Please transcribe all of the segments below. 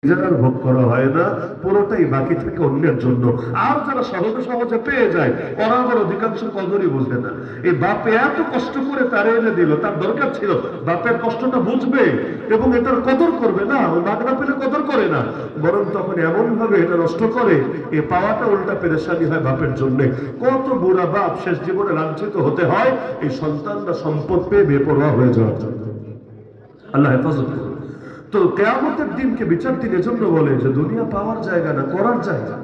নিজের ভোগ করা হয় না, পুরোটাই বাকি থাকে অন্যের জন্য। আর যারা সহজে সহজে পেয়ে যায়, ওরা আবার অধিকাংশ কদরই বুঝে না। এই বাপে এত কষ্ট করে তারে এনে দিল, তার দরকার ছিল বাপের কষ্টটা বুঝবে এবং এটার কদর করবে না। ও মাগনা পেলে কদর করে না, বরং তখন এমন ভাবে এটা নষ্ট করে, এ পাওয়াটা উল্টা পেরেশানি হয় বাপের জন্য। কত বুড়া বাপ শেষ জীবনে লাঞ্ছিত হতে হয় এই সন্তানরা সম্পদ পেয়ে বেপরোয়া হয়ে যাওয়ার জন্য। আল্লাহ হেফাজত করুন। তো কিয়ামতের দিনকে বিচার দিন এজন্য বলে যে দুনিয়া পাওয়ার জায়গা না, করার জায়গা।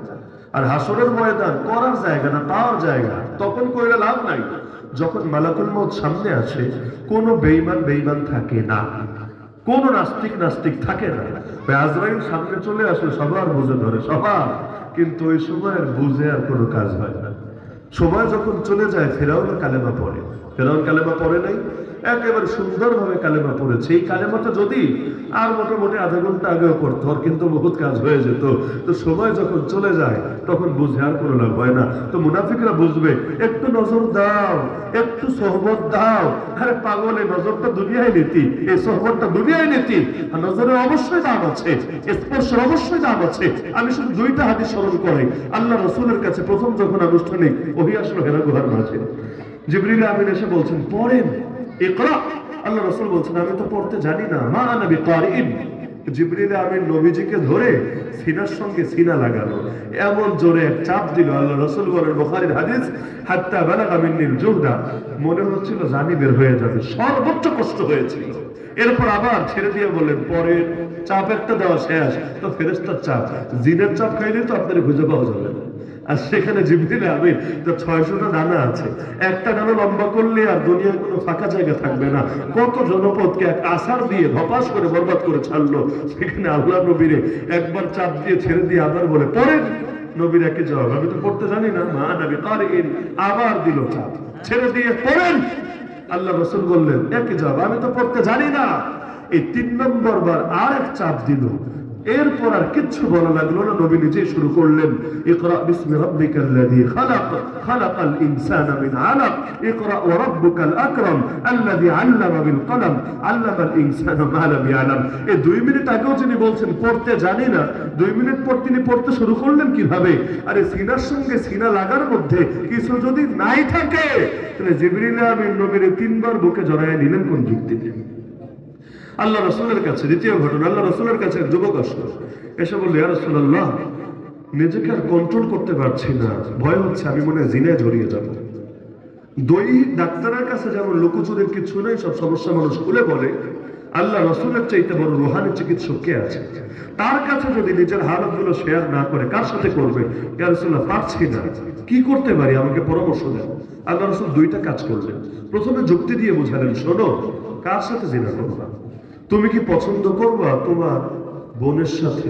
আর হাসরের ময়দান করার জায়গা না, পাওয়ার জায়গা। তখন কইলে লাভ নাই। যখন মালাকুল মউত সামনে আসে, কোনো বেঈমান থাকে না, কোন নাস্তিক থাকে না। আজরাইল সামনে চলে আসলে সবার বুঝে ধরে, সবার। কিন্তু ওই সময়ের বুঝে আর কোনো কাজ হয় না। সময় যখন চলে যায়, ফেরাউন কালেমা পড়ে। ফেরাউন কালেমা পড়ে নাই, একেবারে সুন্দরভাবে কালেমা পড়েছে। এই কালেমাটা যদি আর মোটামুটি আধা ঘন্টা আগেও পড়তো, ওর কিন্তু বহুত কাজ হয়ে যেত। তো সময় যখন চলে যায়, তখন বুঝে আর কোনো লাভ হয় না। তো মুনাফিকরা বুঝবে, একটু নজর দাও, একটু সোহবত দাও। আরে পাগল, এই নজরটা দুনিয়ায় নীতি, এই সোহবতটা দুনিয়ায় নীতি। আর নজরের অবশ্যই দাম আছে, স্পর্শের অবশ্যই দাম আছে। আমি শুধু দুইটা হাদিস স্মরণ করি। আল্লাহ রাসূলের কাছে প্রথম যখন আনুষ্ঠানিক ওহী আসলো হেরা গুহার মাঝে, জিবরিল আমিন এসে বলছেন পড়েন, ইকরা। আল্লাহ রাসূল বলছেন আমি তো পড়তে জানি না, মা আনা বিকারিন। জিবরিল আমিন নবীজিকে ধরে সিনার সঙ্গে সিনা লাগালো, এমন জোরে এক চাপ দিল। আল্লাহ রাসূল বলেন, বুখারীর হাদিস, হাত্তা বালাগা মিন্নিল জুহদা, মনে হচ্ছিল জানি বের হয়ে যাবে, সর্বোচ্চ কষ্ট হয়েছিল। এরপর আবার ছেড়ে দিয়ে বললেন পরে চাপ একটা দেওয়া শেষ। তো ফেরেশতার চাপ, জিনের চাপ খাইলে তো আপনার খুঁজে পাওয়া যাবে না। আর সেখানে জিবরিল আমিন, তো 600টা ডানা আছে, একটা ডানা লম্বা করলে আর দুনিয়ার কোনো ফাঁকা জায়গা থাকবে না। কত জনপদকে এক আসার দিয়ে ধপাস করে বরবাদ করে ছাড়লো। সেখানে আল্লাহ নবীরে একবার চাপ দিয়ে ছেড়ে দিয়ে আবার বলে পড়েন। নবীর একই জবাব, আমি তো পড়তে জানি না, মা নবী কারিন। আবার দিল চাপ, ছেড়ে দিয়ে পড়েন। আল্লাহ রাসূল বললেন একই জবাব, আমি তো পড়তে জানি না। এই 3 নম্বর বার আর এক চাপ দিল। এরপর আর কিচ্ছু বলা লাগলো না, নবী নিজেই শুরু করলেন, ইকরা বিসমি রাব্বিকাল্লাযী খালাক, খালাকাল ইনসানা মিন আলাক, ইকরা ওয়া রাব্বুকাল আকরাম আল্লাযী আল্লামা বিল কলম, আল্লামাল ইনসানা মা লাম ইয়ালাম। এই 2 মিনিট আগেও যিনি বলছেন পড়তে জানি না, 2 মিনিট পর তিনি পড়তে শুরু করলেন কিভাবে? আরে সিনার সঙ্গে সিনা লাগার মধ্যে কিছু যদি নাই থাকে, তাহলে জিবরিল আমিন নবীর 3 বার বুকে জড়ায় নিলেন কোন যুক্তিতে? আল্লাহ রাসূলের কাছে দ্বিতীয় ঘটনা, আল্লাহ রাসূলের কাছে এক যুবক আসলো, এসে বলল, ইয়া রাসূলুল্লাহ, নিজেকে আর কন্ট্রোল করতে পারছি না, ভয় হচ্ছে আমি মনে হয় জিনায় জড়িয়ে যাব। দৈহিক ডাক্তারের কাছে যেমন লুকোচুরির কিছু নেই, সব সমস্যা মানুষ খুলে বলে, আল্লাহ রাসূলের চাইতে বড় রুহানি চিকিৎসক কে আছে? তার কাছে যদি নিজের হালতগুলো শেয়ার না করে কার সাথে করবে? ইয়া রাসূলুল্লাহ, পারছি না, কি করতে পারি, আমাকে পরামর্শ দেন। আল্লাহ রাসূল 2টা কাজ করলেন। প্রথমে যুক্তি দিয়ে বোঝালেন, শোনো, কার সাথে জিনা করবা? তুমি কি পছন্দ করবা তোমার বোনের সাথে,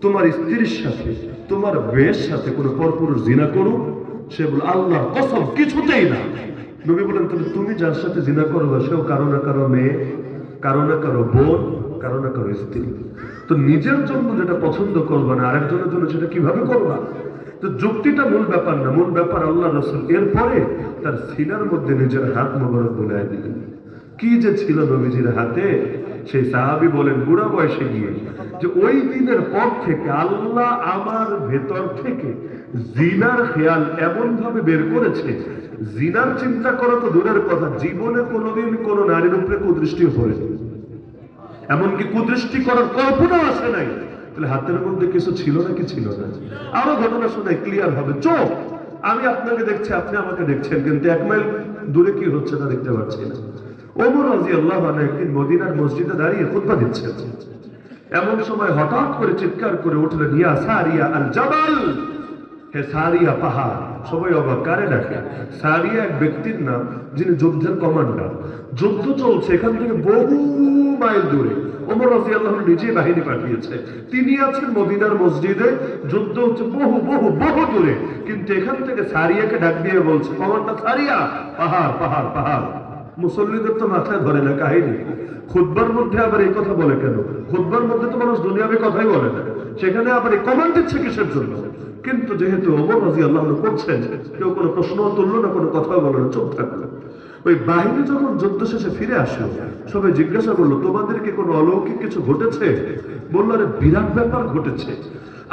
তোমার স্ত্রীর সাথে, তোমার মেয়ের সাথে কোনো পরপুরুষ জিনা করুক? সে বলে, আল্লাহর কসম কিছুতেই না। নবী বলেন, তাহলে তুমি যার সাথে জিনা করবা সেও কারো না কারো মেয়ে, কারো না কারো বোন, কারো না কারো স্ত্রী। তো নিজের জন্য যেটা পছন্দ করবা না, আরেকজনের জন্য সেটা কিভাবে করবা? তো যুক্তিটা মূল ব্যাপার না, মূল ব্যাপার আল্লাহ রাসূল এরপরে তার সিনার মধ্যে নিজের হাত মোবারক বুলায় দিলেন। কি যে ছিল নবীজির হাতে, সেই সাহাবী বলেন বুড়া বয়সে গিয়ে, যে ওই দিনের পর থেকে আল্লাহ আমার ভেতর থেকে জিনার খেয়াল এমন ভাবে বের করেছে, জিনার চিন্তা করা তো দূরের কথা, জীবনে কোনোদিন কোন নারীর উপরে কুদৃষ্টিও পড়েনি, এমনকি কুদৃষ্টি করার কল্পনাও আসে নাই। তাহলে হাতের মধ্যে কিছু ছিল নাকি ছিল না? আরো ঘটনা শুনে ক্লিয়ার হবে। চোখ, আমি আপনাকে দেখছি, আপনি আমাকে দেখছেন, কিন্তু 1 মাইল দূরে কি হচ্ছে তা দেখতে পাচ্ছি না। ওমর রাদিয়াল্লাহু আনহু একদিন মদিনার মসজিদে দাঁড়িয়ে খুতবা দিচ্ছেন। এমন সময় হঠাৎ করে চিৎকার করে উঠলেন, ইয়া সারিয়া আল জাবাল, হে সারিয়া পাহাড়। সবাই অবাক, কারে ডাকে? সারিয়া এক ব্যক্তির নাম, যিনি যুদ্ধের কমান্ডার। যুদ্ধ চলছে এখান থেকে বহু মাইল দূরে, ওমর রাদিয়াল্লাহু আনহু নিজে বাহিনী পাঠিয়েছে, তিনি আছেন মদিনার মসজিদে, যুদ্ধ হচ্ছে বহু বহু বহু দূরে, কিন্তু এখান থেকে সারিয়াকে ডাক দিয়ে বলছে, কমান্ডার সারিয়া, পাহাড় পাহাড় পাহাড়। মুসল্লিদের তো মাথায় ধরে না কাহিনী, খুতবার মধ্যে আবার এই কথা বলে কেন? খুতবার মধ্যে তো মানুষ দুনিয়াবি কথাই বলে না, সেখানে আবার এই কমান্ড দিচ্ছে কিসের জন্য? কিন্তু যেহেতু ওমর রাদিয়াল্লাহু আনহু করছেন, কেউ কোনো প্রশ্ন তুললো না, কোনো কথা বললো না, চুপ থাকলো। ওই বাহিনী যখন যুদ্ধ শেষে ফিরে আসলো, সবাই জিজ্ঞাসা করলো, তোমাদেরকে কোনো অলৌকিক কিছু ঘটেছে? বললো, আরে বিরাট ব্যাপার ঘটেছে।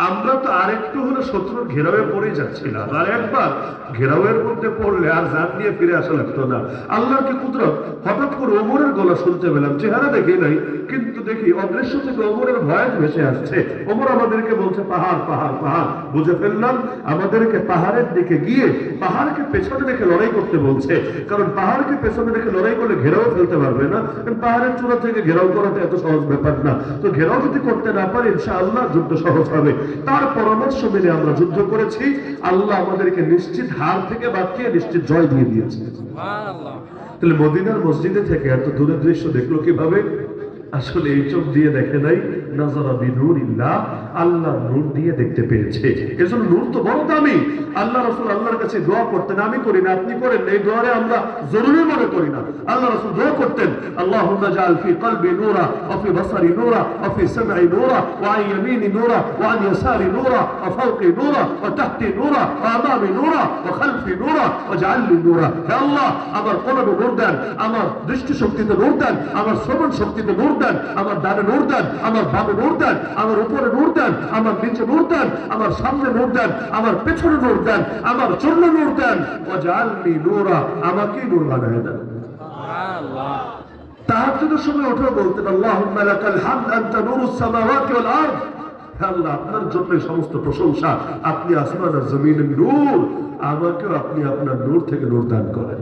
আমরা তো আরেকটু হলে শত্রুর ঘেরাওয়ে পড়ে যাচ্ছিলাম, আর একবার ঘেরাওয়ের মধ্যে পড়লে আর জান নিয়ে ফিরে আসা লাগতো না। আল্লাহর কি কুদরত, হঠাৎ করে ওমরের গলা শুনতে পেলাম, চেহারা দেখি নাই, কিন্তু দেখি অদৃশ্য থেকে ওমরের ভয়েস ভেসে আসছে। ওমর আমাদেরকে বলছে, পাহাড় পাহাড় পাহাড়। বুঝে ফেললাম আমাদেরকে পাহাড়ের দিকে গিয়ে পাহাড়কে পেছনে রেখে লড়াই করতে বলছে, কারণ পাহাড়কে পেছনে রেখে লড়াই করলে ঘেরাও ফেলতে পারবে না, কারণ পাহাড়ের চূড়া থেকে ঘেরাও করাটা এত সহজ ব্যাপার না। তো ঘেরাও যদি করতে না পারে, ইনশাআল্লাহ যুদ্ধ সহজ হবে। তার পরামর্শ মেনে আমরা যুদ্ধ করেছি, আল্লাহ আমাদেরকে নিশ্চিত হার থেকে বাঁচিয়ে নিশ্চিত জয় দিয়ে দিয়েছে। তাহলে মদিনার মসজিদে থেকে এত দূরের দৃশ্য দেখলো কিভাবে? আসলে এই চোখ দিয়ে দেখে নাই, নাজারা বিনুরিল্লাহ, আল্লাহ নূর দিয়ে দেখতে পেয়েছে। এজন্য নূর তো বড় দামি। আল্লাহ রাসূল আল্লাহর কাছে দোয়া করতেন, আমি করি না, আপনি করেন না, এই দোয়ারে আমরা জরুরি মনে করি না। আল্লাহ রাসূল দোয়া করতেন, আল্লাহুম্মা জাআল ফি কলবি নূরা ওয়া ফি বাসারি নূরা ওয়া ফি সামঈ নূরা ওয়া আন ইয়ামিনি নূরা ওয়া আন ইয়াসারি নূরা ওয়া ফাওকি নূরা ওয়া তাহতি নূরা ওয়া আমামি নূরা ওয়া খালফি নূরা ওয়া জাআলনি নূরা। হে আল্লাহ, আমার কলবে নূর দেন, আমার দৃষ্টি শক্তিতে নূর দেন, আমার শ্রবণ শক্তিতে নূর দেন, আমার ডানে নূর দেন, আমার বামে নূর দেন, আমার উপরে নূর দেন, আমার নিচে নূর দেন, আমার সামনে নূর দেন, আমার পেছনে নূর দেন, আমার জন্য নূর দেন, ওয়াজআলনি নূরা, আমাকে নূর বানায় দেন। সুবহানাল্লাহ। তাহাজ্জুদের সময় উঠে বলতেন, আল্লাহুম্মা লাকাল হামদ আনতা নূরুস সামাওয়াতি ওয়াল আরদ। হে আল্লাহ, আপনার জন্য সমস্ত প্রশংসা, আপনি আসমান আর জমিনের নূর, আমাকেও আপনি আপনার নূর থেকে নূর দান করেন।